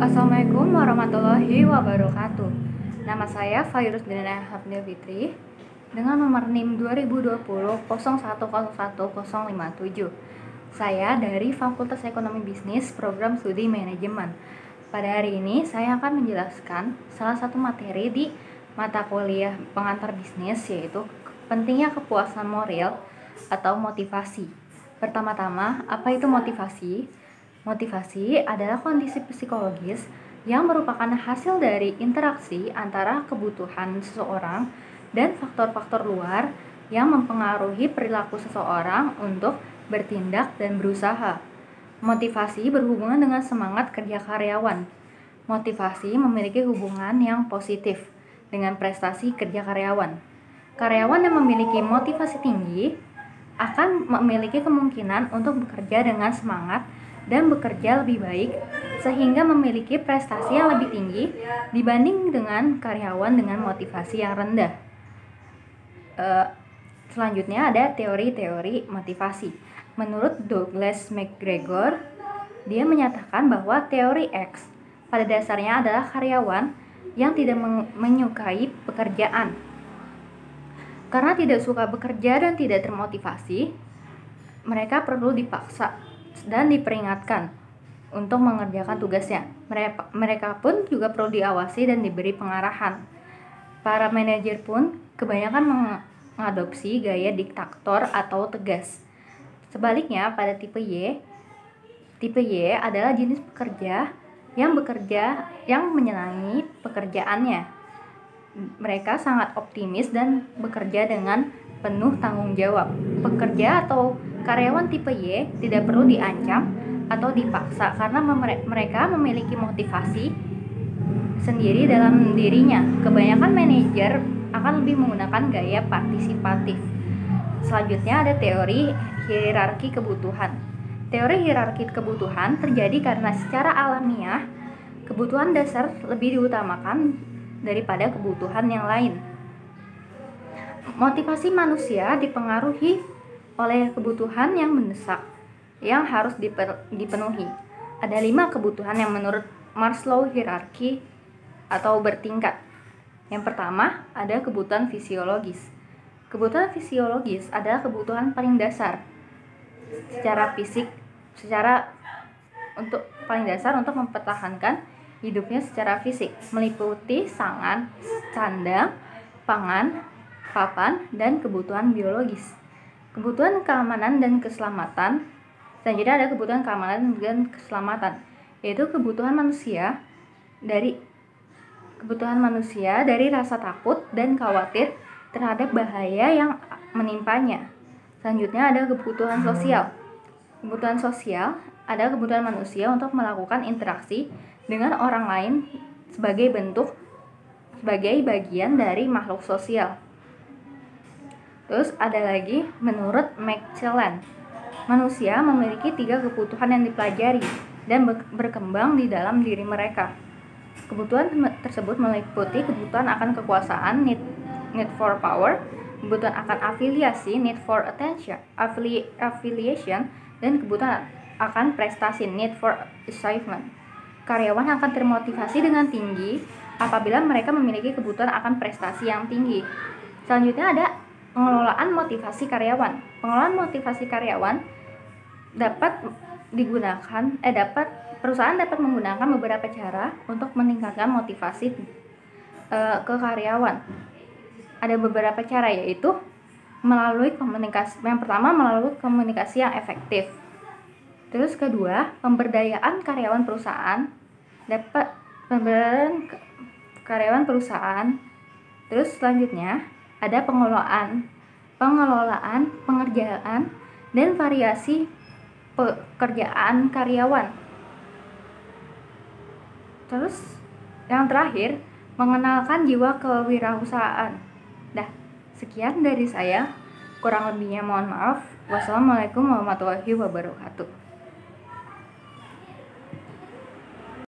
Assalamualaikum warahmatullahi wabarakatuh. Nama saya Fairuz Dinana Hafnil Fitri dengan nomor NIM 2020 0101 057. Saya dari Fakultas Ekonomi Bisnis Program Studi Manajemen. Pada hari ini saya akan menjelaskan salah satu materi di mata kuliah pengantar bisnis, yaitu pentingnya kepuasan moral atau motivasi. Pertama-tama, apa itu motivasi? Motivasi adalah kondisi psikologis yang merupakan hasil dari interaksi antara kebutuhan seseorang dan faktor-faktor luar yang mempengaruhi perilaku seseorang untuk bertindak dan berusaha. Motivasi berhubungan dengan semangat kerja karyawan. Motivasi memiliki hubungan yang positif dengan prestasi kerja karyawan. Karyawan yang memiliki motivasi tinggi akan memiliki kemungkinan untuk bekerja dengan semangat dan bekerja lebih baik sehingga memiliki prestasi yang lebih tinggi dibanding dengan karyawan dengan motivasi yang rendah. Selanjutnya ada teori-teori motivasi. Menurut Douglas McGregor, dia menyatakan bahwa teori X pada dasarnya adalah karyawan yang tidak menyukai pekerjaan. Karena tidak suka bekerja dan tidak termotivasi, mereka perlu dipaksa dan diperingatkan untuk mengerjakan tugasnya. Mereka pun juga perlu diawasi dan diberi pengarahan. Para manajer pun kebanyakan mengadopsi gaya diktator atau tegas. Sebaliknya, pada tipe Y adalah jenis pekerja yang menyenangi pekerjaannya. Mereka sangat optimis dan bekerja dengan penuh tanggung jawab. Pekerja atau karyawan tipe Y tidak perlu diancam atau dipaksa karena mereka memiliki motivasi sendiri dalam dirinya. Kebanyakan manajer akan lebih menggunakan gaya partisipatif. Selanjutnya ada teori hierarki kebutuhan. Teori hierarki kebutuhan terjadi karena secara alamiah kebutuhan dasar lebih diutamakan daripada kebutuhan yang lain. Motivasi manusia dipengaruhi oleh kebutuhan yang mendesak yang harus dipenuhi. Ada 5 kebutuhan yang menurut Maslow hierarki atau bertingkat. Yang pertama, ada kebutuhan fisiologis. Kebutuhan fisiologis adalah kebutuhan paling dasar secara fisik, paling dasar untuk mempertahankan hidupnya secara fisik, meliputi sangan, sandang, pangan, papan, dan kebutuhan biologis. Kebutuhan keamanan dan keselamatan. Selanjutnya ada kebutuhan keamanan dan keselamatan, yaitu kebutuhan manusia dari rasa takut dan khawatir terhadap bahaya yang menimpanya. Selanjutnya ada kebutuhan sosial. Kebutuhan sosial adalah kebutuhan manusia untuk melakukan interaksi dengan orang lain sebagai bagian dari makhluk sosial. Terus ada lagi menurut McClellan, manusia memiliki 3 kebutuhan yang dipelajari dan berkembang di dalam diri mereka. Kebutuhan tersebut meliputi kebutuhan akan kekuasaan, need for power, kebutuhan akan afiliasi, need for affiliation, dan kebutuhan akan prestasi, need for achievement. Karyawan akan termotivasi dengan tinggi apabila mereka memiliki kebutuhan akan prestasi yang tinggi. Selanjutnya ada pengelolaan motivasi karyawan. Pengelolaan motivasi karyawan perusahaan dapat menggunakan beberapa cara untuk meningkatkan motivasi ke karyawan. Ada beberapa cara, yaitu melalui komunikasi. Yang pertama, melalui komunikasi yang efektif. Terus kedua, pemberdayaan karyawan perusahaan. Terus selanjutnya ada pengelolaan, pengerjaan, dan variasi pekerjaan karyawan. Terus yang terakhir, mengenalkan jiwa kewirausahaan. Sekian dari saya. Kurang lebihnya mohon maaf. Wassalamualaikum warahmatullahi wabarakatuh.